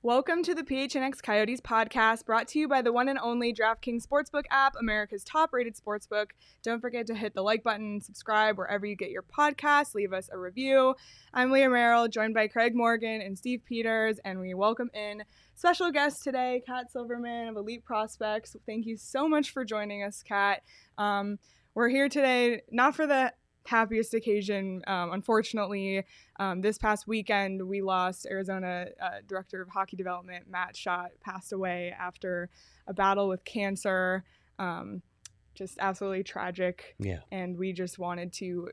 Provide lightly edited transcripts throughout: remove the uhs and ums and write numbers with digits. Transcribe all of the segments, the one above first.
Welcome to the PHNX Coyotes podcast, brought to you by the one and only DraftKings Sportsbook app, America's top-rated sportsbook. Don't forget to hit the like button, subscribe wherever you get your podcasts, leave us a review. I'm Leah Merrill, joined by Craig Morgan and Steve Peters, and we welcome in special guest today, Cat Silverman of Elite Prospects. Thank you so much for joining us, Cat. We're here today not for the happiest occasion. Unfortunately, this past weekend, we lost Arizona Director of Hockey Development, Matt Shott, passed away after a battle with cancer. Just absolutely tragic. Yeah. And we just wanted to,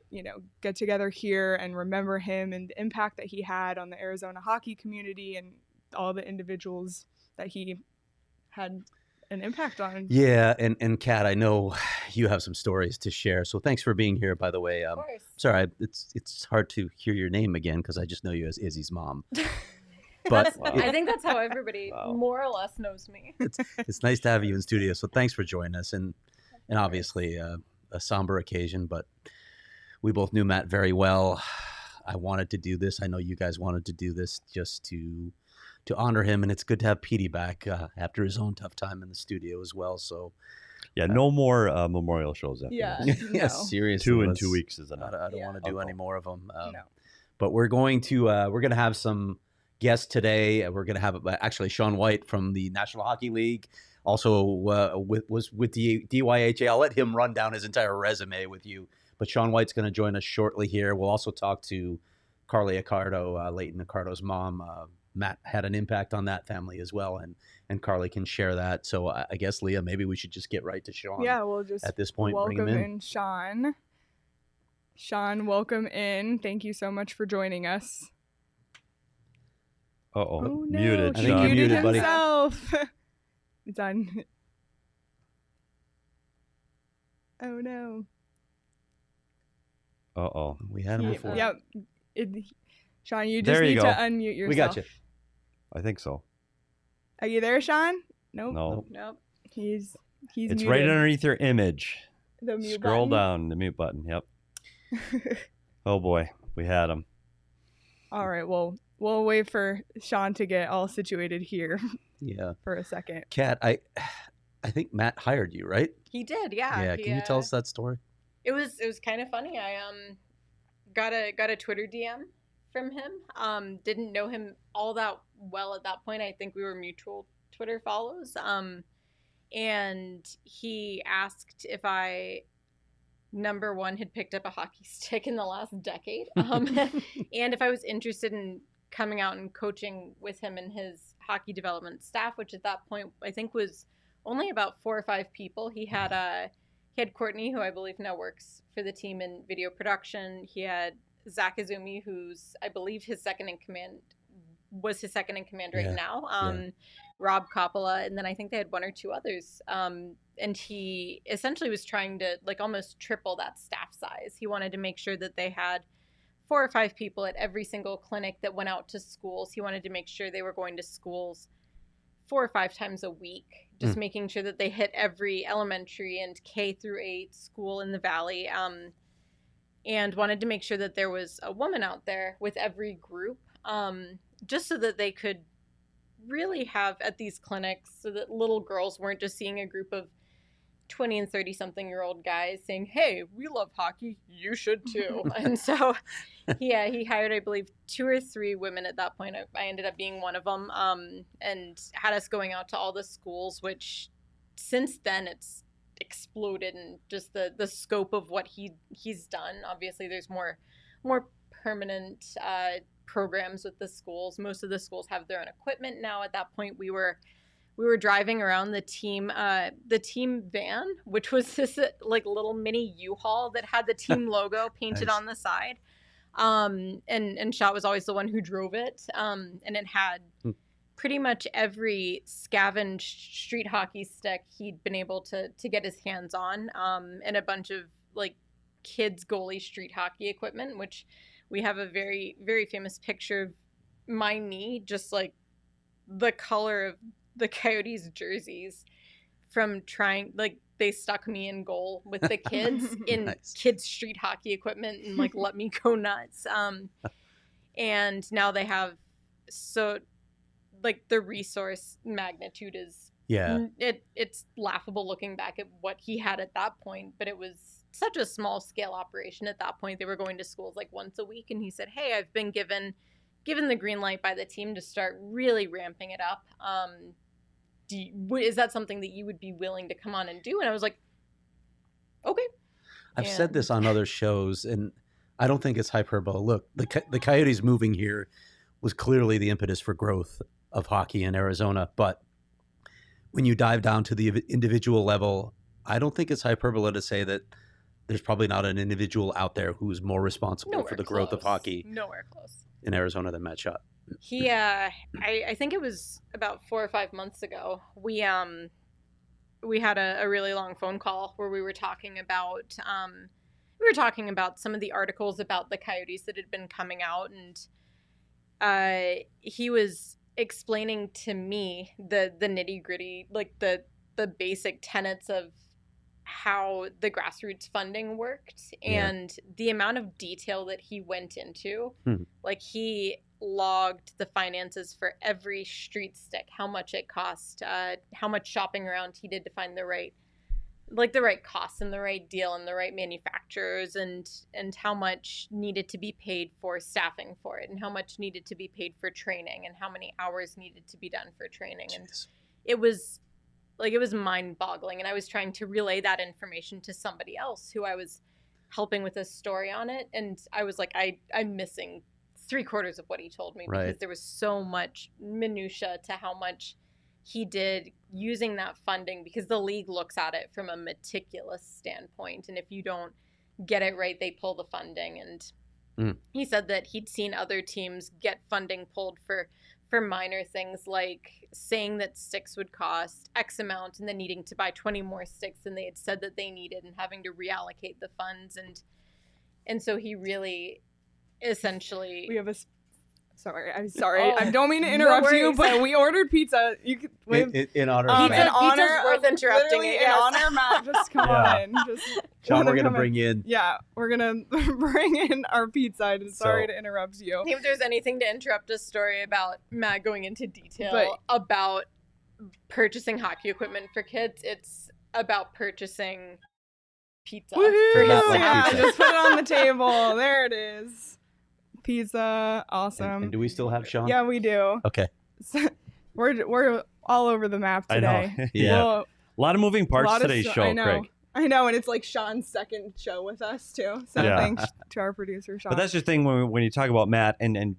get together here and remember him and the impact that he had on the Arizona hockey community and all the individuals that he had an impact on. Yeah, and Kat, I know you have some stories to share, so thanks for being here, by the way. Of course. Sorry, it's hard to hear your name again because I just know you as Izzy's mom. But I think that's how everybody more or less knows me. It's nice to have you in studio, so thanks for joining us. And obviously a somber occasion, but we both knew Matt very well. I wanted to do this. I know you guys wanted to do this just to honor him, and it's good to have Petey back after his own tough time in the studio as well. So, yeah, no more memorial shows after this. Yeah, seriously. 2 in 2 weeks is enough. I don't want to do any more of them. No. But we're going to have some guests today. We're going to have actually Sean Whyte from the National Hockey League. Also, was with the DYHA. I'll let him run down his entire resume with you. But Sean Whyte's going to join us shortly here. We'll also talk to Carly Accardo, Leighton Accardo's mom. Matt had an impact on that family as well, and Carly can share that. So I guess, Leah, maybe we should just get right to Sean. Yeah, we'll just at this point bring him in. Sean. Sean, welcome in. Thank you so much for joining us. Oh no, muted. He Sean. muted buddy. himself. It's on. Oh no. We had him before. Yep. Sean, you just need to unmute yourself. We got you. I think so. Are you there, Sean? Nope. He's It's muted. right underneath your image. The mute Scroll button. down, the mute button. Yep. Oh boy, we had him. All right, well, we'll wait for Sean to get all situated here. Yeah. For a second. Kat, I think Matt hired you, right? He did, yeah. Yeah. Can you tell us that story? It was kind of funny. I got a Twitter DM from him. Didn't know him all that well at that point. I think we were mutual Twitter follows. And he asked if I, number one, had picked up a hockey stick in the last decade, and if I was interested in coming out and coaching with him and his hockey development staff, which at that point I think was only about 4 or 5 people. He had Courtney, who I believe now works for the team in video production. He had Zach Izumi, who's I believe his second in command right now. Rob Coppola, and then I think they had 1 or 2 others. And he essentially was trying to almost triple that staff size. He wanted to make sure that they had 4 or 5 people at every single clinic that went out to schools. He wanted to make sure they were going to schools 4 or 5 times a week, just making sure that they hit every elementary and K through 8 school in the Valley, and wanted to make sure that there was a woman out there with every group, just so that they could really have at these clinics so that little girls weren't just seeing a group of 20 and 30-something year old guys saying, hey, we love hockey, you should too. And so he hired, I believe, 2 or 3 women at that point. I ended up being one of them, and had us going out to all the schools, which since then it's exploded, and just the scope of what he's done. Obviously there's more permanent programs with the schools. Most of the schools have their own equipment now. At that point we were driving around the team van, which was this little mini U-Haul that had the team logo painted Nice. on the side. And Shott was always the one who drove it. And it had pretty much every scavenged street hockey stick he'd been able to get his hands on, and a bunch of kids goalie street hockey equipment, which we have a very, very famous picture of my knee, just the color of the Coyotes jerseys from trying, they stuck me in goal with the kids in Nice. kids street hockey equipment and let me go nuts. And now they have, so like the resource magnitude is it's laughable looking back at what he had at that point, but it was such a small scale operation at that point. They were going to schools like once a week, and he said, hey, I've been given the green light by the team to start really ramping it up. Is that something that you would be willing to come on and do? And I was like, okay. I've said this on other shows, and I don't think it's hyperbole. Look, the Coyotes moving here was clearly the impetus for growth of hockey in Arizona. But when you dive down to the individual level, I don't think it's hyperbole to say that there's probably not an individual out there who's more responsible for the growth of hockey in Arizona than Matt Shott. He, I think it was about 4 or 5 months ago. We had a really long phone call where we were talking about some of the articles about the Coyotes that had been coming out, and he was explaining to me the nitty gritty, like the basic tenets of how the grassroots funding worked and the amount of detail that he went into. Like, he logged the finances for every street stick, how much it cost, how much shopping around he did to find the right costs and the right deal and the right manufacturers, and how much needed to be paid for staffing for it, and how much needed to be paid for training, and how many hours needed to be done for training. And it was mind-boggling, and I was trying to relay that information to somebody else who I was helping with a story on it, and I was like, I'm missing 3/4 of what he told me, because there was so much minutia to how much he did using that funding, because the league looks at it from a meticulous standpoint, and if you don't get it right, they pull the funding. And he said that he'd seen other teams get funding pulled for minor things, like saying that sticks would cost X amount and then needing to buy 20 more sticks than they had said that they needed, and having to reallocate the funds. And so he really essentially... I'm sorry. I don't mean to interrupt you, but we ordered pizza. You could in honor of Matt. Pizza's worth interrupting it. In honor of Matt, just come on. Sean, we're gonna bring in. Yeah, we're gonna bring in our pizza. Sorry to interrupt you. If there's anything to interrupt a story about Matt going into detail about purchasing hockey equipment for kids, it's about purchasing pizza for his pizza. Just put it on the table. There it is. Pizza, awesome. And do we still have Sean? Yeah, we do. Okay. So we're all over the map today. I know. Yeah. Well, a lot of moving parts today's show, Craig. I know, and it's like Sean's second show with us too. So thanks to our producer, Shott. But that's the thing when you talk about Matt and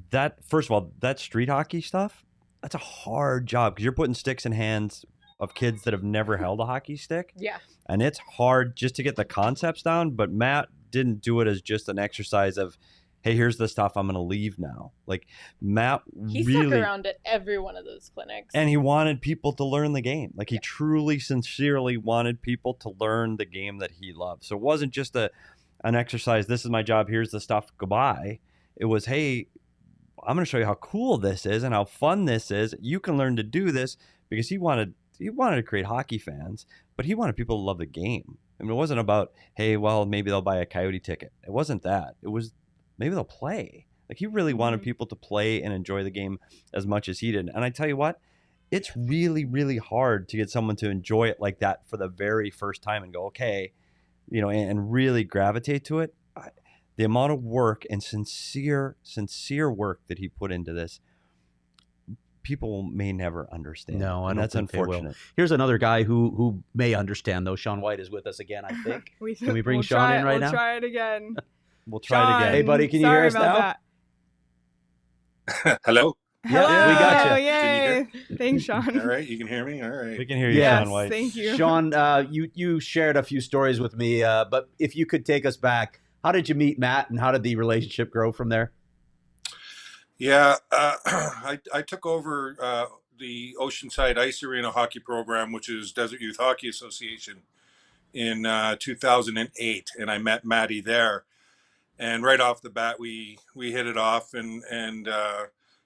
that, first of all, that street hockey stuff, that's a hard job, because you're putting sticks in hands of kids that have never held a hockey stick. Yeah. And it's hard just to get the concepts down, but Matt didn't do it as just an exercise of, hey, here's the stuff, I'm going to leave now. Like, Matt he stuck around at every one of those clinics. And he wanted people to learn the game. Like, he truly, sincerely wanted people to learn the game that he loved. So it wasn't just an exercise, this is my job, here's the stuff, goodbye. It was, hey, I'm going to show you how cool this is and how fun this is. You can learn to do this, because he wanted to create hockey fans, but he wanted people to love the game. I mean, it wasn't about, hey, well, maybe they'll buy a Coyote ticket. It wasn't that. It was, maybe they'll play. Like, he really wanted people to play and enjoy the game as much as he did. And I tell you what, it's really, really hard to get someone to enjoy it like that for the very first time and go, okay, and really gravitate to it. The amount of work and sincere work that he put into this, people may never understand. No, and that's unfortunate. They will. Here's another guy who may understand, though. Sean Whyte is with us again, I think. Can we bring Sean in right now? We'll try it again. We'll try it again. Hey, buddy, can you hear us now? Hello? Yeah, we got you. Yay. Thanks, Sean. All right, you can hear me? All right. We can hear you, Sean Whyte. Thank you. Sean, you shared a few stories with me, but if you could take us back, how did you meet Matt, and how did the relationship grow from there? Yeah, I took over the Oceanside Ice Arena hockey program, which is Desert Youth Hockey Association, in 2008, and I met Matty there. And right off the bat, we hit it off, and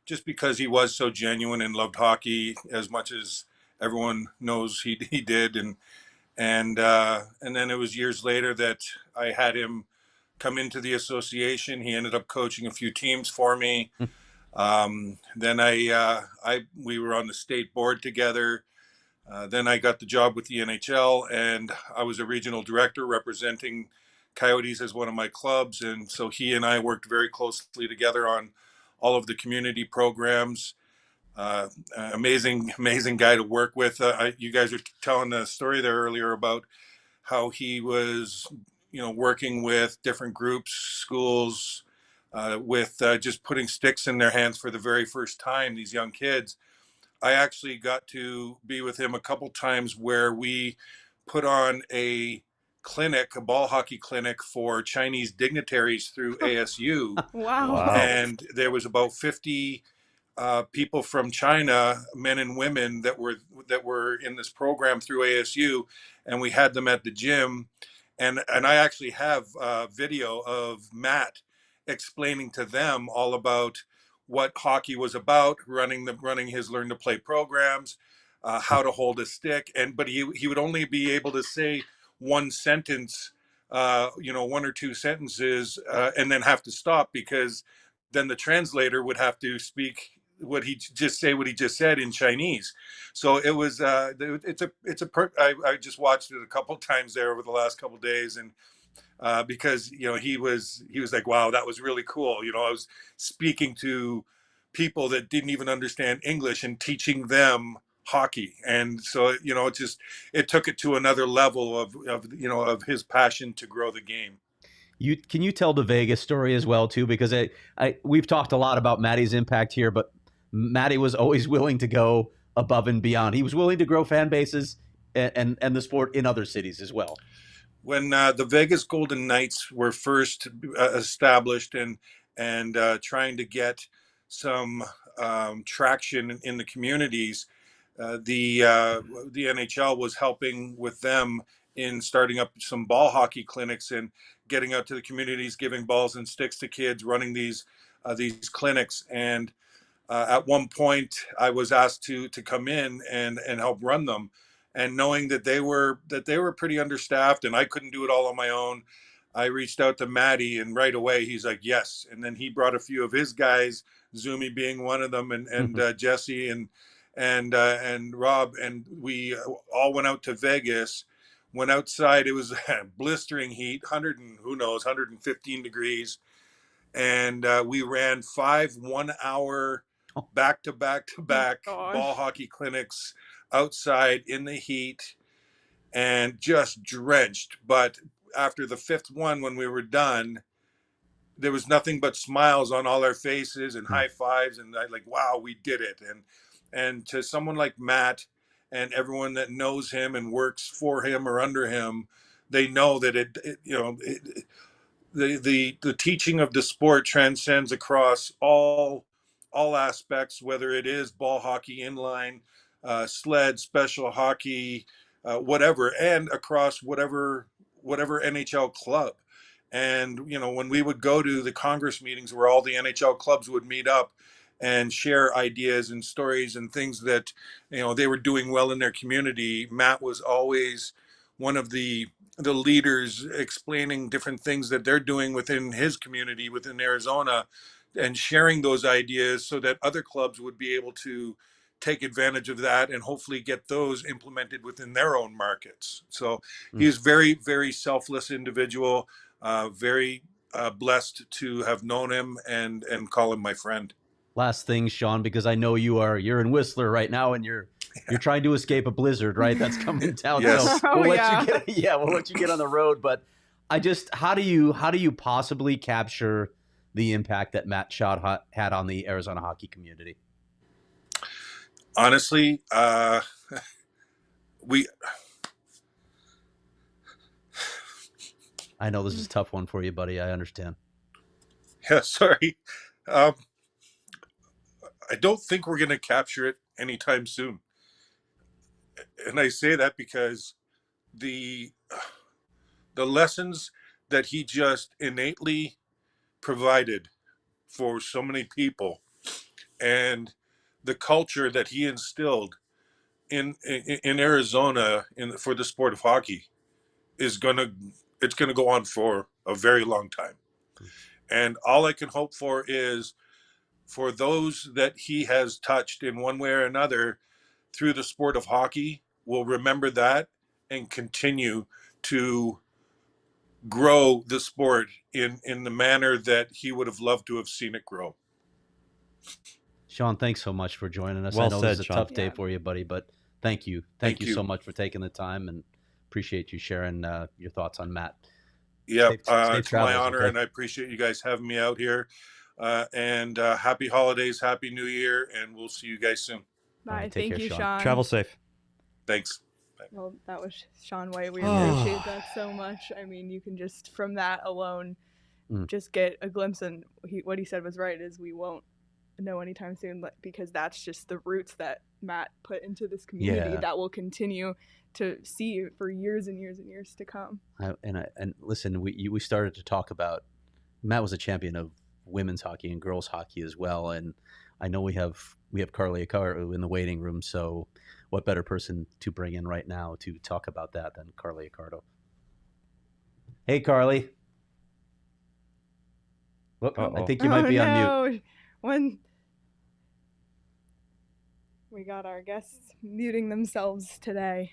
just because he was so genuine and loved hockey as much as everyone knows he did, and then it was years later that I had him come into the association. He ended up coaching a few teams for me. Then we were on the state board together. Then I got the job with the NHL, and I was a regional director representing Coyotes as one of my clubs. And so he and I worked very closely together on all of the community programs. Amazing guy to work with. You guys were telling the story there earlier about how he was, working with different groups, schools, with just putting sticks in their hands for the very first time, these young kids. I actually got to be with him a couple times where we put on a clinic, a ball hockey clinic for Chinese dignitaries through ASU. Wow. Wow. And there was about 50 people from China, men and women that were in this program through ASU, and we had them at the gym, and I actually have a video of Matt explaining to them all about what hockey was about, running his learn to play programs, how to hold a stick, but he would only be able to say one sentence, one or two sentences, and then have to stop because then the translator would have to speak what he just said in Chinese. So it was I just watched it a couple times there over the last couple days, and because he was like, wow, that was really cool. I was speaking to people that didn't even understand English and teaching them hockey, and so it took it to another level of his passion to grow the game. Can you tell the Vegas story as well too? Because we've talked a lot about Matty's impact here, but Matty was always willing to go above and beyond. He was willing to grow fan bases and the sport in other cities as well. When the Vegas Golden Knights were first established and trying to get some traction in the communities, the NHL was helping with them in starting up some ball hockey clinics and getting out to the communities, giving balls and sticks to kids, running these clinics. And at one point, I was asked to come in and help run them, and knowing that they were pretty understaffed and I couldn't do it all on my own, I reached out to Matty, and right away he's like, yes. And then he brought a few of his guys, Zumi being one of them, and Jesse and Rob, and we all went out to Vegas. Went outside, it was blistering heat, 100 and who knows, 115 degrees, and we ran 5 1-hour back to back ball hockey clinics outside in the heat and just drenched. But after the 5th one, when we were done, there was nothing but smiles on all our faces and high fives, and I like, wow, we did it. And to someone like Matt and everyone that knows him and works for him or under him, they know that the teaching of the sport transcends across all aspects, whether it is ball hockey, inline, sled, special hockey, whatever, and across whatever NHL club. And when we would go to the Congress meetings where all the NHL clubs would meet up and share ideas and stories and things that they were doing well in their community, Matt was always one of the leaders explaining different things that they're doing within his community within Arizona and sharing those ideas so that other clubs would be able to take advantage of that and hopefully get those implemented within their own markets. So he's very, very selfless individual, very blessed to have known him and call him my friend. Last thing, Sean, because I know you're in Whistler right now and you're trying to escape a blizzard, right? That's coming to town. Yes. So we'll let you get on the road. But how do you possibly capture the impact that Matt Shott had on the Arizona hockey community? Honestly, I know this is a tough one for you, buddy. I understand. Yeah, sorry. I don't think we're going to capture it anytime soon. And I say that because the lessons that he just innately provided for so many people and the culture that he instilled in Arizona for the sport of hockey it's going to go on for a very long time. And all I can hope for is for those that he has touched in one way or another through the sport of hockey will remember that and continue to grow the sport in the manner that he would have loved to have seen it grow. Sean, thanks so much for joining us. Well I know said, this is a Sean. tough day Yeah. for you, buddy, but thank you. Thank you so much for taking the time, and appreciate you sharing your thoughts on Matt. Yeah, Safe it's my travels, honor, okay? and I appreciate you guys having me out here. And happy holidays, happy New Year, and we'll see you guys soon. Bye. All right, take Thank care, you, Sean. Sean. Travel safe. Thanks. Well, that was Sean Whyte. We Oh. appreciate that so much. I mean, you can just, from that alone, Mm. just get a glimpse. And what he said was right, is we won't know anytime soon, because that's just the roots that Matt put into this community Yeah. that will continue to see for years and years and years to come. And listen, we started to talk about Matt was a champion of women's hockey and girls hockey as well, and I know we have Carly Accardo in the waiting room. So, what better person to bring in right now to talk about that than Carly Accardo? Hey, Carly. Well, I Uh-oh. think you might be on mute. When we got our guests muting themselves today.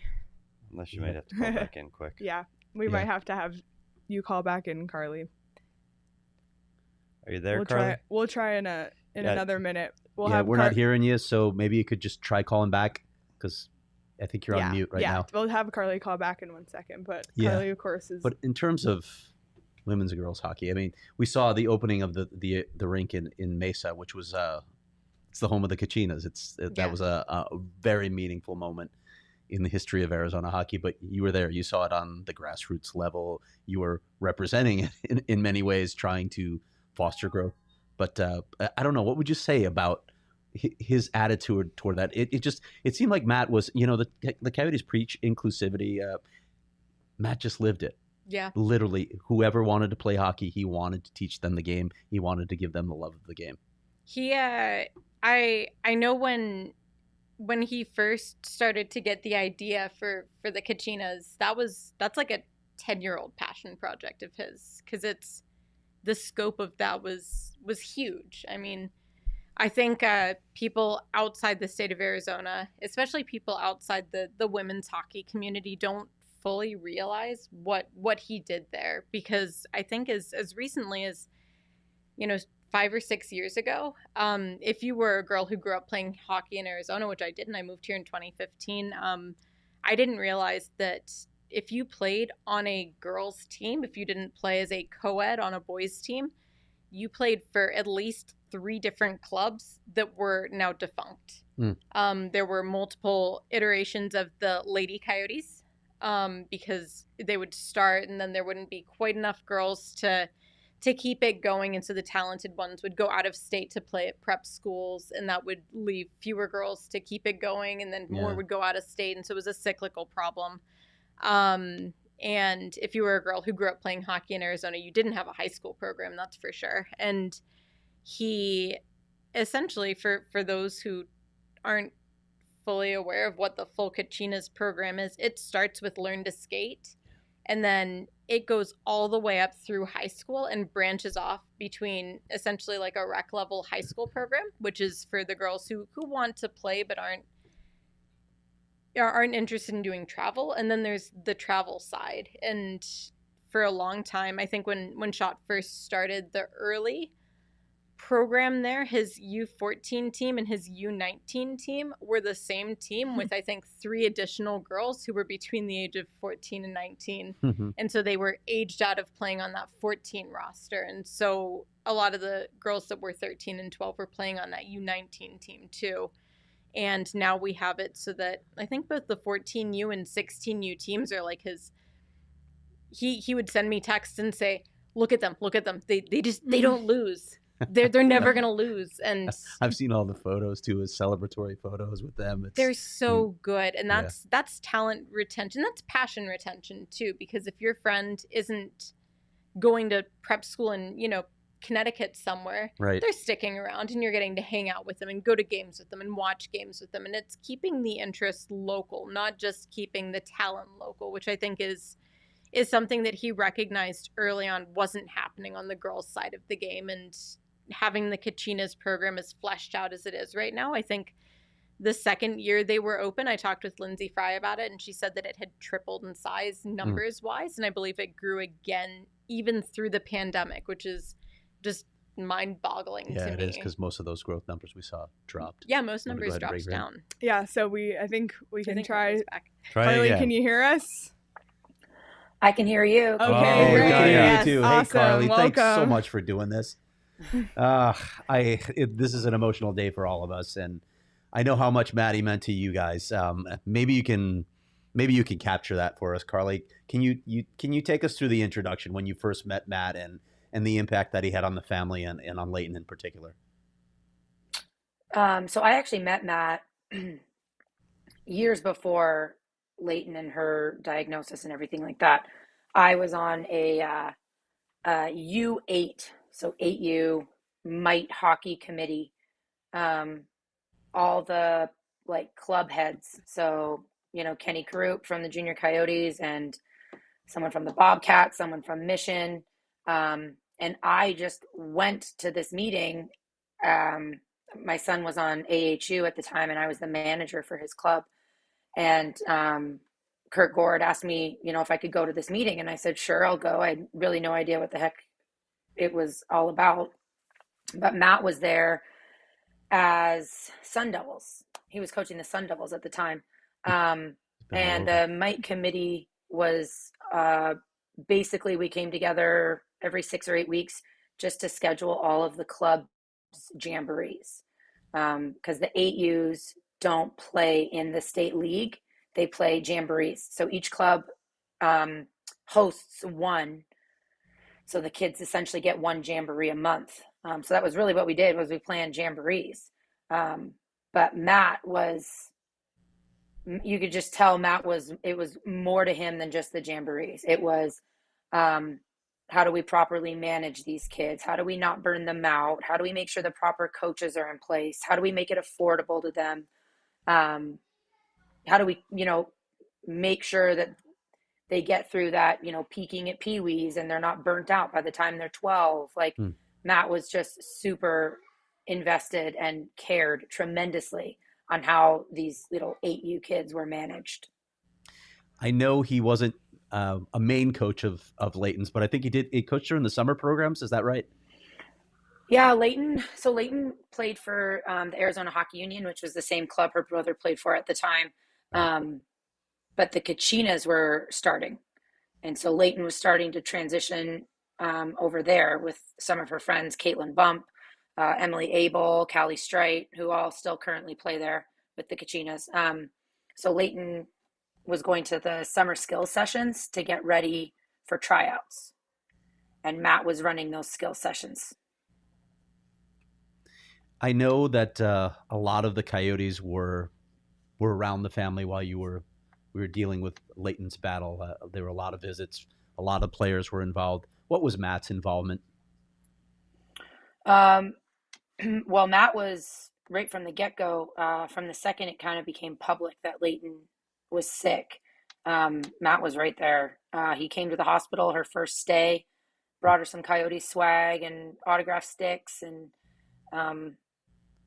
Unless you might have to call back in quick. Yeah, we might have to have you call back in, Carly. Are you there, We'll Carly? We'll try in another minute. We're not hearing you, so maybe you could just try calling back, because I think you're on mute right now. We'll have Carly call back in 1 second. But Yeah. Carly, of course, is. But in terms of women's and girls hockey, I mean, we saw the opening of the rink in Mesa, which was it's the home of the Cachinas. That was a very meaningful moment in the history of Arizona hockey. But you were there, you saw it on the grassroots level. You were representing it in many ways, trying to foster growth. But I don't know, what would you say about his attitude toward that? It seemed like Matt was, the Coyotes preach inclusivity. Matt just lived it. Yeah. Literally, whoever wanted to play hockey, he wanted to teach them the game. He wanted to give them the love of the game. He, I know when he first started to get the idea for the Cachinas, that's like a 10-year-old passion project of his, because the scope of that was huge. I mean, I think people outside the state of Arizona, especially people outside the women's hockey community, don't fully realize what he did there, because I think as recently as 5 or 6 years ago, if you were a girl who grew up playing hockey in Arizona, which I did, and I moved here in 2015, I didn't realize that if you played on a girls' team, if you didn't play as a co-ed on a boys' team, you played for at least 3 different clubs that were now defunct. There were multiple iterations of the Lady Coyotes, because they would start and then there wouldn't be quite enough girls to keep it going, and so the talented ones would go out of state to play at prep schools, and that would leave fewer girls to keep it going, and then more would go out of state, and so it was a cyclical problem. And if you were a girl who grew up playing hockey in Arizona, you didn't have a high school program, that's for sure. And he essentially, for those who aren't fully aware of what the full Cachinas program is, it starts with Learn to Skate, and then it goes all the way up through high school and branches off between essentially like a rec level high school program, which is for the girls who want to play but aren't interested in doing travel. And then there's the travel side. And for a long time, I think when Shott first started the early program there, his U14 team and his U19 team were the same team with, I think, 3 additional girls who were between the age of 14 and 19. And so they were aged out of playing on that 14 roster. And so a lot of the girls that were 13 and 12 were playing on that U19 team too. And now we have it so that I think both the 14U and 16U teams are like his. He would send me texts and say, look at them. They don't lose. They're never gonna lose. And I've seen all the photos too, his celebratory photos with them. They're so good, and that's talent retention. That's passion retention too, because if your friend isn't going to prep school in Connecticut somewhere, they're sticking around, and you're getting to hang out with them and go to games with them and watch games with them, and it's keeping the interest local, not just keeping the talent local, which I think is something that he recognized early on wasn't happening on the girls' side of the game. And having the Kachinas program as fleshed out as it is right now. I think the second year they were open, I talked with Lindsay Fry about it, and she said that it had tripled in size numbers wise. And I believe it grew again even through the pandemic, which is just mind boggling to me. Yeah, it is, because most of those growth numbers we saw dropped. Yeah, most numbers dropped down. Yeah, so I think we can try. Try again. Can you hear us? I can hear you. Okay, great. We can hear Yes, you too. awesome. Hey, Carly, thanks so Welcome. much for doing this. This is an emotional day for all of us, and I know how much Maddie meant to you guys. Maybe you can capture that for us, Carly. Can you take us through the introduction when you first met Matt and the impact that he had on the family and on Leighton in particular? So I actually met Matt years before Leighton and her diagnosis and everything like that. I was on a U8, so 8U mite hockey committee. All the club heads. So, Kenny Carup from the Junior Coyotes and someone from the Bobcats, someone from Mission. And I just went to this meeting. My son was on AHU at the time, and I was the manager for his club. And Kurt Gord asked me, if I could go to this meeting. And I said, sure, I'll go. I had really no idea what the heck it was all about. But Matt was there as Sun Devils. He was coaching the Sun Devils at the time. And the mite committee was basically, we came together every 6 or 8 weeks just to schedule all of the club's jamborees. Because the 8Us don't play in the state league. They play jamborees. So each club hosts one. So the kids essentially get one jamboree a month. So that was really what we did, was we planned jamborees. But Matt was, you could just tell it was more to him than just the jamborees. It was, how do we properly manage these kids? How do we not burn them out? How do we make sure the proper coaches are in place? How do we make it affordable to them? How do we, make sure that they get through that, peaking at Pee-wees and they're not burnt out by the time they're 12. Matt was just super invested and cared tremendously on how these little 8U kids were managed. I know he wasn't a main coach of Leighton's, but I think he coached her in the summer programs. Is that right? Yeah, Leighton. So Leighton played for the Arizona Hockey Union, which was the same club her brother played for at the time. But the Kachinas were starting. And so Leighton was starting to transition over there with some of her friends, Caitlin Bump, Emily Abel, Callie Strite, who all still currently play there with the Kachinas. So Leighton was going to the summer skills sessions to get ready for tryouts. And Matt was running those skills sessions. I know that a lot of the Coyotes were around the family while we were dealing with Leighton's battle. There were a lot of visits. A lot of players were involved. What was Matt's involvement? Well, Matt was right from the get-go. From the second it kind of became public that Leighton was sick, Matt was right there. He came to the hospital her first stay, brought her some Coyote swag and autograph sticks. And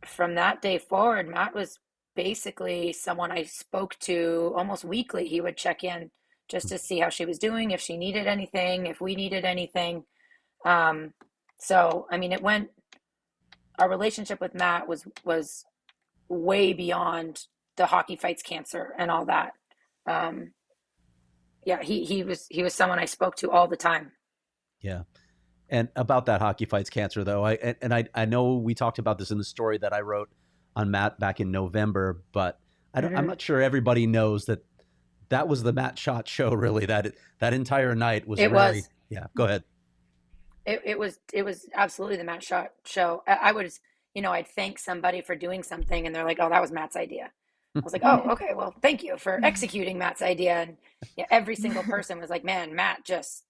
from that day forward, Matt was basically someone I spoke to almost weekly. He would check in just to see how she was doing, if she needed anything, if we needed anything. So, I mean, our relationship with Matt was way beyond the hockey fights cancer and all that. Yeah, he was someone I spoke to all the time. Yeah. And about that hockey fights cancer, though, I know we talked about this in the story that I wrote on Matt back in November, but I'm not sure everybody knows that was the Matt Shott show. Really, that entire night was. Yeah. Go ahead. It was absolutely the Matt Shott show. I would, I'd thank somebody for doing something, and they're like, "Oh, that was Matt's idea." I was like, "Oh, okay, well, thank you for executing Matt's idea." And yeah, every single person was like, "Man, Matt just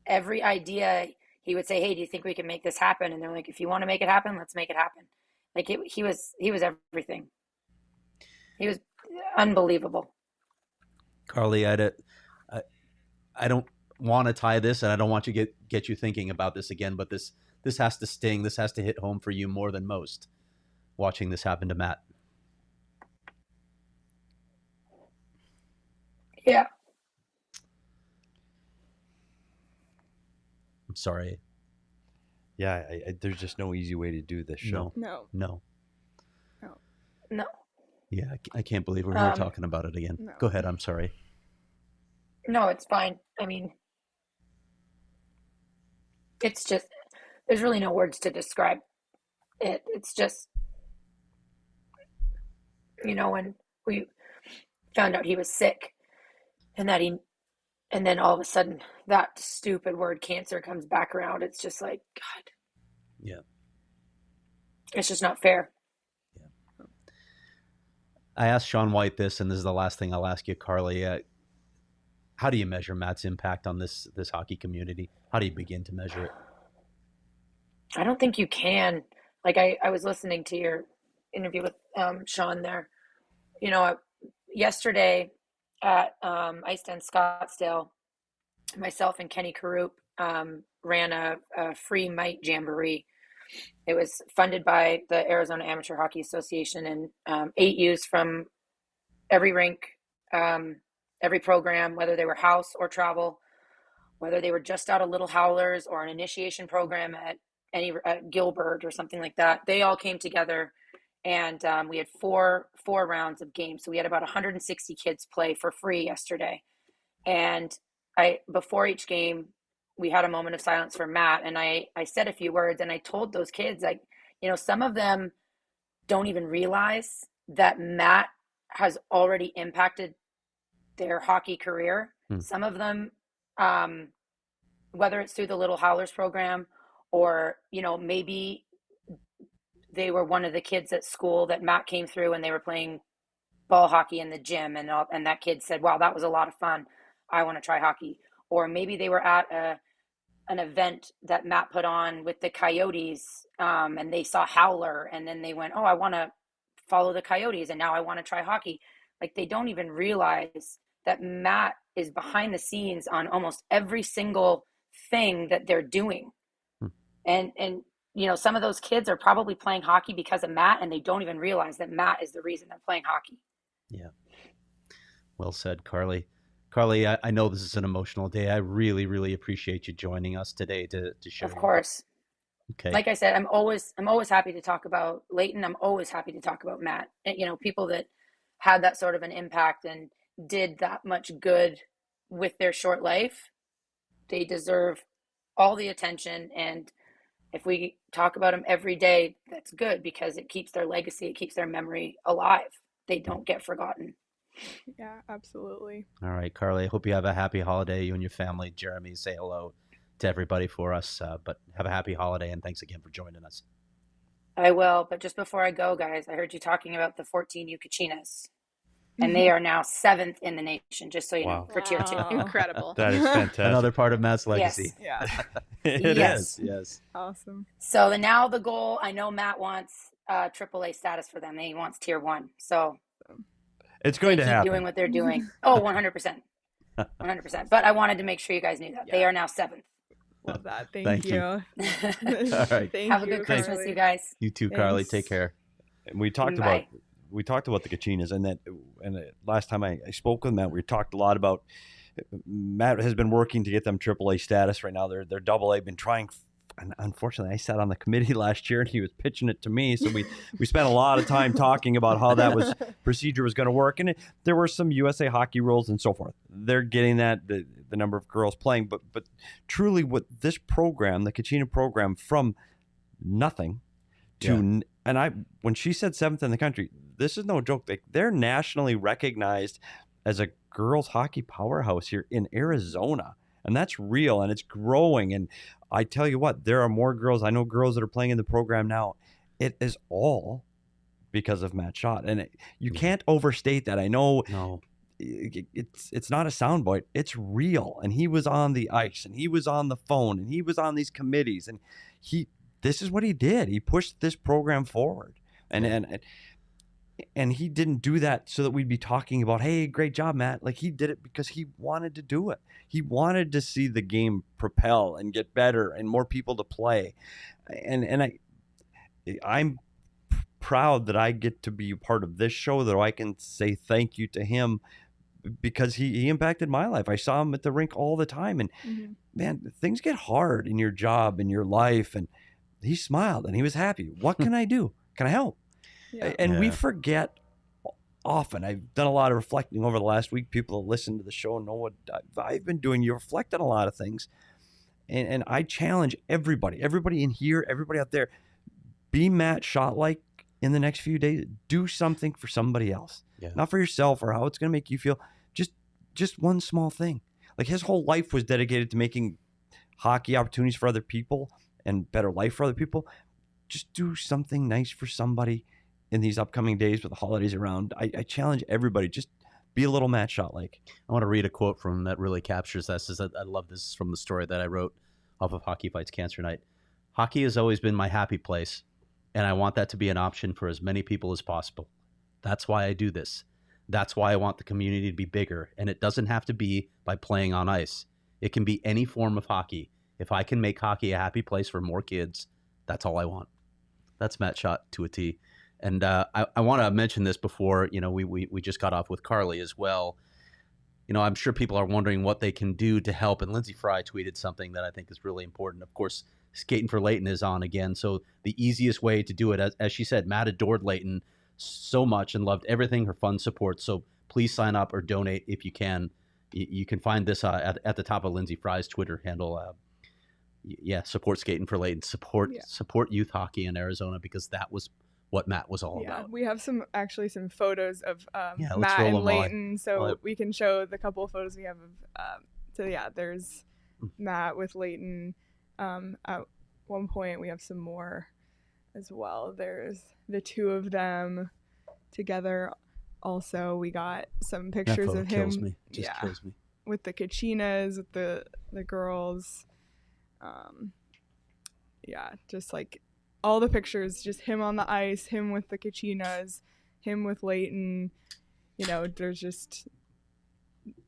every idea." He would say, "Hey, do you think we can make this happen?" And they're like, "If you want to make it happen, let's make it happen." Like he was everything. He was unbelievable. Carly, want to tie this, and I don't want you to get you thinking about this again, but this has to sting. This has to hit home for you more than most, watching this happen to Matt. Yeah. I'm sorry. Yeah, there's just no easy way to do this show. No. Yeah, I can't believe we're here talking about it again. No. Go ahead. I'm sorry. No, it's fine. I mean, it's just, there's really no words to describe it. It's just, when we found out he was sick and then all of a sudden that stupid word cancer comes back around. It's just like, God. Yeah. It's just not fair. Yeah. I asked Sean Whyte this, and this is the last thing I'll ask you, Carly. How do you measure Matt's impact on this hockey community? How do you begin to measure it? I don't think you can. Like I was listening to your interview with Sean there. Yesterday at Ice Den Scottsdale, myself and Kenny Carup ran a free mite jamboree. It was funded by the Arizona Amateur Hockey Association, and 8 youths from every rink, every program, whether they were house or travel, whether they were just out of Little Howlers or an initiation program at Gilbert or something like that, they all came together, and we had four rounds of games. So we had about 160 kids play for free yesterday. And before each game, we had a moment of silence for Matt, and I said a few words, and I told those kids, like, some of them don't even realize that Matt has already impacted their hockey career. Some of them, whether it's through the Little Howlers program, or maybe they were one of the kids at school that Matt came through and they were playing ball hockey in the gym, and that kid said, wow, that was a lot of fun, I want to try hockey. Or maybe they were at an event that Matt put on with the Coyotes, and they saw Howler, and then they went, oh, I want to follow the Coyotes, and now I want to try hockey. Like, they don't even realize that Matt is behind the scenes on almost every single thing that they're doing. And some of those kids are probably playing hockey because of Matt, and they don't even realize that Matt is the reason they're playing hockey. Yeah. Well said, Carly. Carly, I know this is an emotional day. I really, really appreciate you joining us today to share. Of course. Okay. Like I said, I'm always happy to talk about Leighton. I'm always happy to talk about Matt. And, people that had that sort of an impact and did that much good with their short life, they deserve all the attention. And if we talk about them every day, that's good, because it keeps their legacy, it keeps their memory alive. They don't get forgotten. Yeah, absolutely. All right, Carly, I hope you have a happy holiday, you and your family. Jeremy, say hello to everybody for us, but have a happy holiday, and thanks again for joining us. I will, but just before I go, guys, I heard you talking about the 14 Ukachinas, and they are now 7th in the nation, just so you know, for Tier 2. Incredible. That is fantastic. Another part of Matt's legacy. Yes. Yeah. It Yes. is. Yes. Awesome. So now the goal, I know Matt wants AAA status for them. He wants Tier 1. So It's going to keep happen. doing what they're doing. Oh, 100%. 100%. But I wanted to make sure you guys knew that. Yeah. They are now 7th. Love that. Thank you. All right. Have a good Christmas, you guys. You too, Carly. Thanks. Take care. And we talked about the Kachinas, and last time I spoke with Matt, we talked a lot about Matt has been working to get them AAA status. Right now they're AA. Been trying, and unfortunately I sat on the committee last year and he was pitching it to me, so we spent a lot of time talking about how that procedure was going to work, and there were some USA Hockey rules and so forth. They're getting that the number of girls playing, but truly what this program, the Kachina program, from nothing to and when she said 7th in the country, this is no joke. They're nationally recognized as a girls hockey powerhouse here in Arizona, and that's real, and it's growing. And I tell you what, there are more girls. I know girls that are playing in the program now. It is all because of Matt Shott, and you can't overstate that. I know. No. It's not a soundbite. It's real. And he was on the ice, and he was on the phone, and he was on these committees, and this is what he did. He pushed this program forward. And And he didn't do that so that we'd be talking about, hey, great job, Matt. Like, he did it because he wanted to do it. He wanted to see the game propel and get better and more people to play. And I'm proud that I get to be a part of this show, that I can say thank you to him, because he impacted my life. I saw him at the rink all the time, and man, things get hard in your job, in your life, and he smiled and he was happy. What can I do? Can I help? Yeah. And we forget often. I've done a lot of reflecting over the last week. People that listen to the show know what I've been doing. You reflect on a lot of things. And I challenge everybody in here, everybody out there, be Matt Shott like in the next few days. Do something for somebody else. Yeah. Not for yourself or how it's going to make you feel. Just one small thing. Like, his whole life was dedicated to making hockey opportunities for other people and better life for other people. Just do something nice for somebody in these upcoming days with the holidays around. I challenge everybody, just be a little Matt Shott like. I want to read a quote from that really captures this. I love this from the story that I wrote off of Hockey Fights Cancer Night. Hockey has always been my happy place, and I want that to be an option for as many people as possible. That's why I do this. That's why I want the community to be bigger, and it doesn't have to be by playing on ice. It can be any form of hockey. If I can make hockey a happy place for more kids, that's all I want. That's Matt Shott to a T. And I want to mention this before, we just got off with Carly as well. I'm sure people are wondering what they can do to help. And Lindsay Fry tweeted something that I think is really important. Of course, Skating for Leighton is on again. So the easiest way to do it, as she said, Matt adored Leighton so much and loved everything, her fun support. So please sign up or donate if you can. You can find this at the top of Lindsay Fry's Twitter handle. Support Skating for Leighton. Support youth hockey in Arizona, because that was what Matt was all about. We have some photos of let's Matt roll and them Leighton, so we can show the couple of photos we have of. There's Matt with Leighton. At one point, we have some more as well. There's the two of them together. Also, we got some pictures of him. Kills me. Kills me. With the Kachinas, with the girls. Just like all the pictures, just him on the ice, him with the Kachinas, him with Leighton. There's just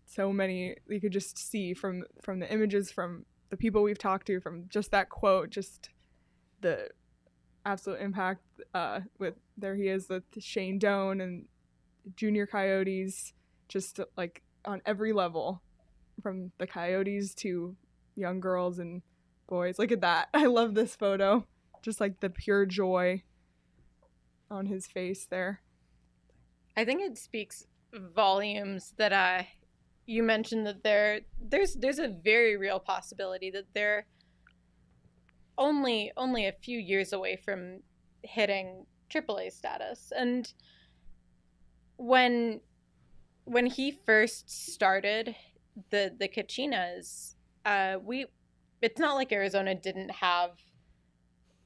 so many you could just see from the images, from the people we've talked to, from just that quote, just the absolute impact with there he is with Shane Doan and Junior Coyotes, just like on every level, from the Coyotes to young girls and boys. Look at that. I love this photo. Just like the pure joy on his face there. I think it speaks volumes that you mentioned that there's a very real possibility that they're only a few years away from hitting AAA status. And when he first started the Kachinas, it's not like Arizona didn't have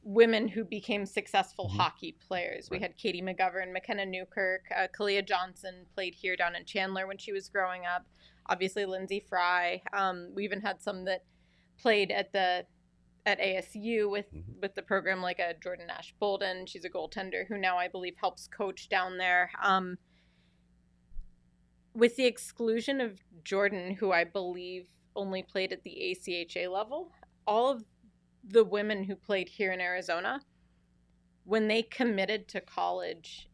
women who became successful hockey players. We had Katie McGovern, McKenna Newkirk, Kalia Johnson played here down in Chandler when she was growing up. Obviously, Lindsay Fry. We even had some that played at ASU with the program, like a Jordan Nash Bolden. She's a goaltender who now I believe helps coach down there. With the exclusion of Jordan, who I believe only played at the ACHA level, all of the women who played here in Arizona, when they committed to college,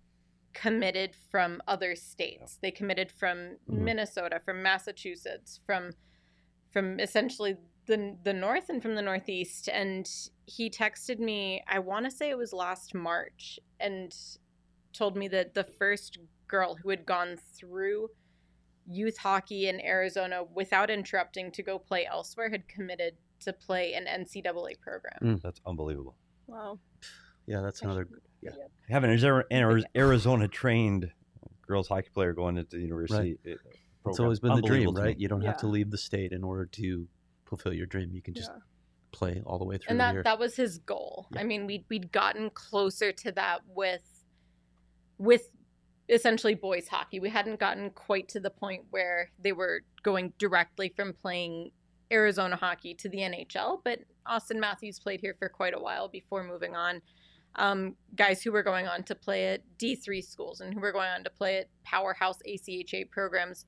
committed from other states. They committed from Minnesota, from Massachusetts, from essentially the north and from the northeast. And he texted me, I want to say it was last March, and told me that the first girl who had gone through youth hockey in Arizona without interrupting to go play elsewhere had committed to play an NCAA program. That's unbelievable. Wow. Yeah, that's another. Yeah. Having an Arizona trained girls hockey player going into the university. Right. It's always been the dream, right? You don't have to Yeah. leave the state in order to fulfill your dream. You can just play all the way through And the year. that was his goal. Yeah. I mean, we'd gotten closer to that with essentially boys hockey. We hadn't gotten quite to the point where they were going directly from playing Arizona hockey to the NHL, but Austin Matthews played here for quite a while before moving on. guys who were going on to play at D3 schools and who were going on to play at powerhouse ACHA programs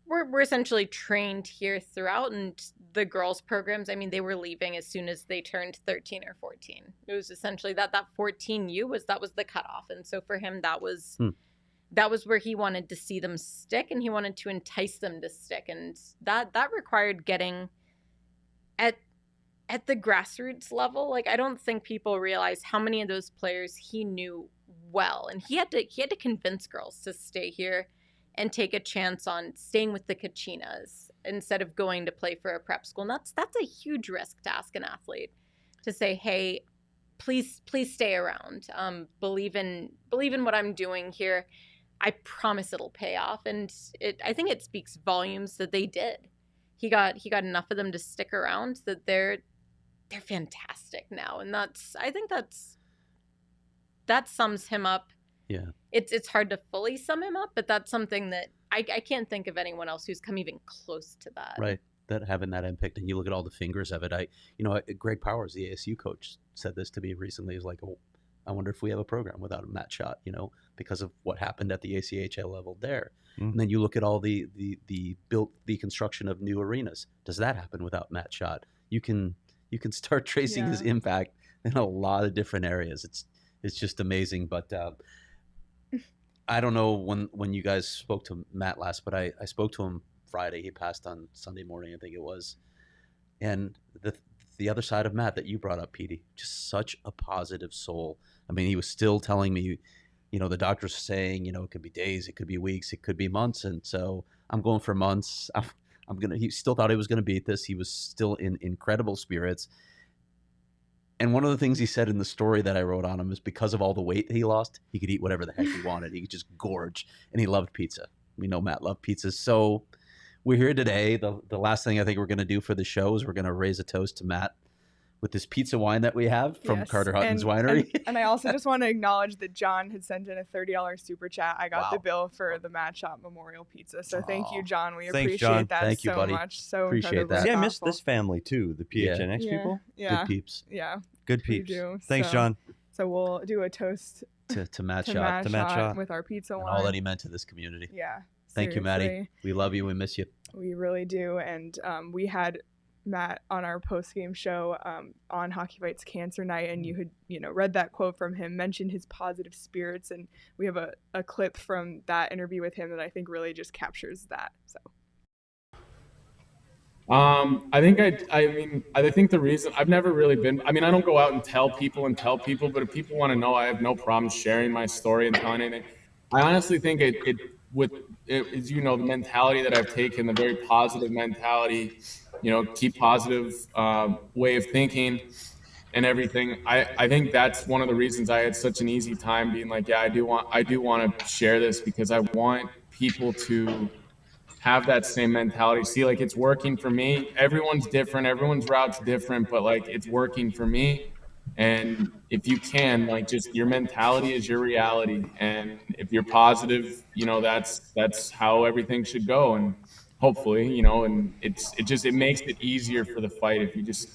were essentially trained here throughout. And the girls' programs, I mean, they were leaving as soon as they turned 13 or 14. It was essentially that 14U was the cutoff. And so for him, that was where he wanted to see them stick, and he wanted to entice them to stick. And that required getting at the grassroots level. Like, I don't think people realize how many of those players he knew well, and he had to convince girls to stay here and take a chance on staying with the Kachinas instead of going to play for a prep school. And that's a huge risk to ask an athlete, to say, hey, please stay around. Believe in what I'm doing here. I promise it'll pay off. And I think it speaks volumes that they did. He got enough of them to stick around that they're fantastic now. And I think that sums him up. Yeah. It's hard to fully sum him up, but that's something that I can't think of anyone else who's come even close to that. Right. That having that impact, and you look at all the fingers of it. Greg Powers, the ASU coach, said this to me recently. He's like, oh, I wonder if we have a program without a Matt Shott, because of what happened at the ACHL level there. And then you look at all the construction of new arenas. Does that happen without Matt Shott? You can start tracing his impact in a lot of different areas. It's just amazing. But I don't know when you guys spoke to Matt last, but I spoke to him Friday. He passed on Sunday morning, I think it was. And the other side of Matt that you brought up, Petey, just such a positive soul. I mean, he was still telling me, the doctors saying, it could be days, it could be weeks, it could be months. And so I'm going for months. He still thought he was going to beat this. He was still in incredible spirits. And one of the things he said in the story that I wrote on him is because of all the weight he lost, he could eat whatever the heck he wanted. He could just gorge, and he loved pizza. We know Matt loved pizza. So we're here today. The last thing I think we're going to do for the show is we're going to raise a toast to Matt with this pizza wine that we have from Carter Hutton's Winery. And I also just want to acknowledge that John had sent in a $30 super chat. I got the bill for the Matt Shott Memorial Pizza. So thank you, John. We appreciate that thank you, so buddy. much. So appreciate that. Yeah, I missed this family too, the PHNX people. Yeah. Good peeps. Yeah. Good peeps. Thanks, John. So we'll do a toast to Matt to Shott. Matt Shott with our pizza and wine. all that he meant to this community. Yeah. Thank you, Maddie. We love you. We miss you. We really do. And we had Matt on our post-game show on Hockey Fight's Cancer Night, and you had read that quote from him, mentioned his positive spirits, and we have a clip from that interview with him that I think really just captures that. So I think the reason I've never really been, I don't go out and tell people, but if people want to know, I have no problem sharing my story and telling anything. I honestly think it is, the mentality that I've taken, the very positive mentality, keep positive way of thinking and everything. I think that's one of the reasons I had such an easy time being like, I do want to share this, because I want people to have that same mentality. See, like, it's working for me. Everyone's different. Everyone's route's different, but like, it's working for me. And if you can, like, just your mentality is your reality. And if you're positive, that's how everything should go. And hopefully, and it makes it easier for the fight if you just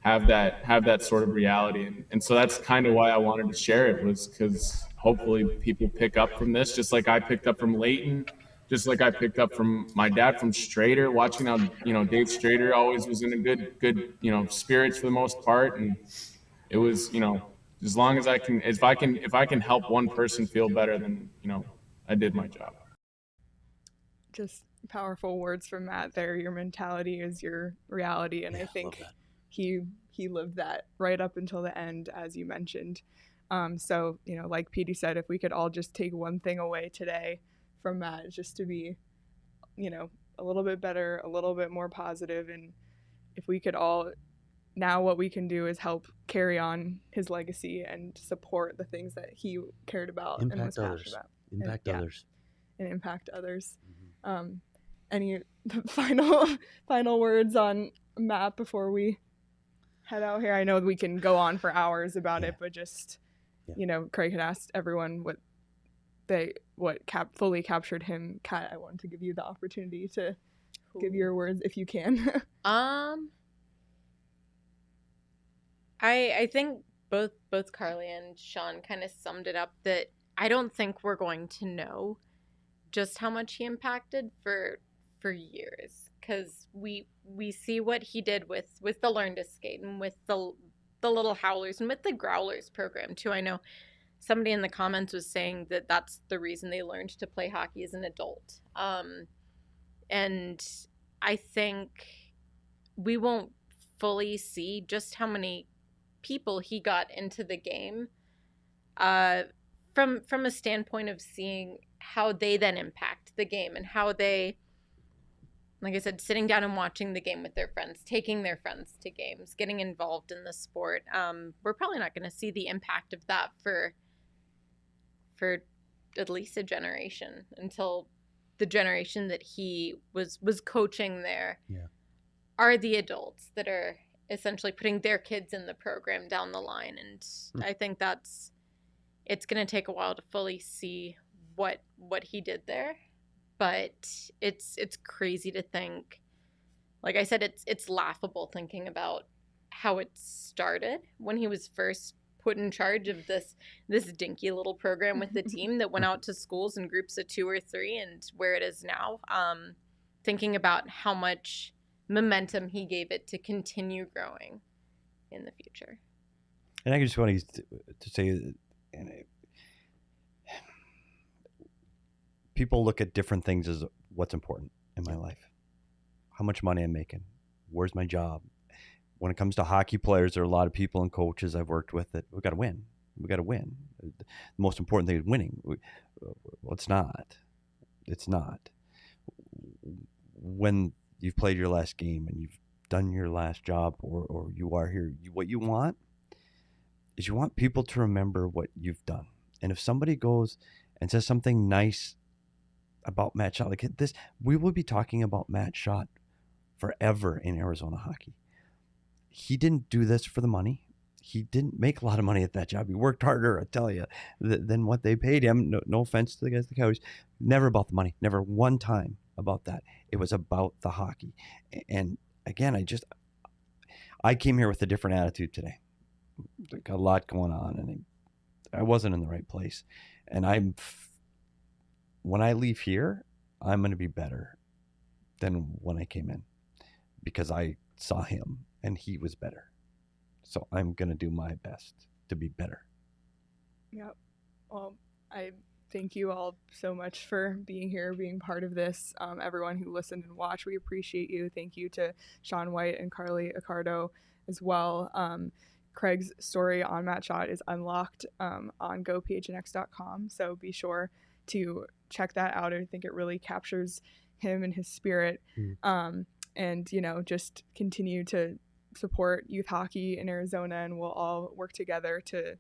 have that sort of reality. And so that's kind of why I wanted to share it, was because hopefully people pick up from this, just like I picked up from Leighton, just like I picked up from my dad, from Strader, watching how, Dave Strader always was in a good, spirits for the most part. And it was, as long as I can, if I can help one person feel better, then, I did my job. Just powerful words from Matt there. Your mentality is your reality. And I think he lived that right up until the end, as you mentioned. So, like Petey said, if we could all just take one thing away today from Matt, just to be, a little bit better, a little bit more positive. And if we could all, now what we can do is help carry on his legacy and support the things that he cared about and was passionate about. Impact others. And impact others. Any final words on Matt before we head out here? I know we can go on for hours about it, but just, Craig had asked everyone what fully captured him. Kat, I wanted to give you the opportunity to give your words if you can. I think both Carly and Sean kind of summed it up, that I don't think we're going to know just how much he impacted for years, because we see what he did with the Learn to Skate and with the Little Howlers and with the Growlers program too. I know somebody in the comments was saying that that's the reason they learned to play hockey as an adult. And I think we won't fully see just how many people he got into the game from a standpoint of seeing how they then impact the game, and how they, like I said, sitting down and watching the game with their friends, taking their friends to games, getting involved in the sport. We're probably not going to see the impact of that for at least a generation, until the generation that he was coaching there are the adults that are essentially putting their kids in the program down the line. And I think it's going to take a while to fully see what he did there. But it's crazy to think, like I said, it's laughable thinking about how it started when he was first put in charge of this dinky little program with the team that went out to schools in groups of 2 or 3, and where it is now. Thinking about how much momentum he gave it to continue growing in the future. And I just want to say, people look at different things as what's important in my life. How much money I'm making. Where's my job? When it comes to hockey players, there are a lot of people and coaches I've worked with that we got to win. We got to win. The most important thing is winning. Well, it's not. It's not. When you've played your last game and you've done your last job, or you are here, what you want is you want people to remember what you've done. And if somebody goes and says something nice about Matt Shott, like this, we will be talking about Matt Shott forever in Arizona hockey. He didn't do this for the money. He didn't make a lot of money at that job. He worked harder, I tell you, than what they paid him. No offense to the guys at the Coyotes. Never about the money. Never one time about that. It was about the hockey. And again, I came here with a different attitude today. Got a lot going on, and I wasn't in the right place. And when I leave here, I'm going to be better than when I came in, because I saw him and he was better. So I'm going to do my best to be better. Yep. Well, I thank you all so much for being here, being part of this. Everyone who listened and watched, we appreciate you. Thank you to Sean Whyte and Carly Accardo as well. Craig's story on Matt Shott is unlocked on gophnx.com. So be sure to check that out. I think it really captures him and his spirit. And, just continue to support youth hockey in Arizona, and we'll all work together to,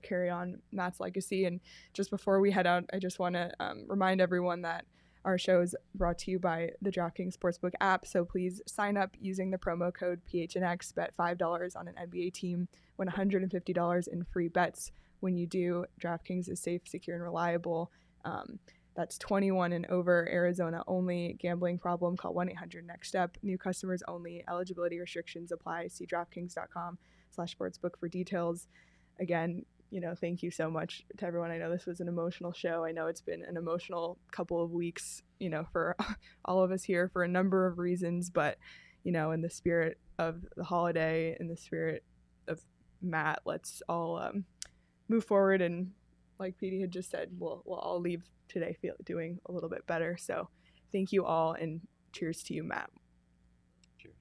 carry on Matt's legacy. And just before we head out, I just want to remind everyone that our show is brought to you by the DraftKings Sportsbook app. So please sign up using the promo code PHNX, bet $5 on an NBA team, win $150 in free bets. When you do, DraftKings is safe, secure, and reliable. That's 21 and over, Arizona only. Gambling problem, call 1-800-NEXT-STEP. New customers only. Eligibility restrictions apply. See DraftKings.com/sportsbook for details. Again, thank you so much to everyone. I know this was an emotional show. I know it's been an emotional couple of weeks, for all of us here for a number of reasons. But, in the spirit of the holiday, in the spirit of Matt, let's all move forward. And like Petey had just said, we'll all leave today doing a little bit better. So thank you all, and cheers to you, Matt. Cheers.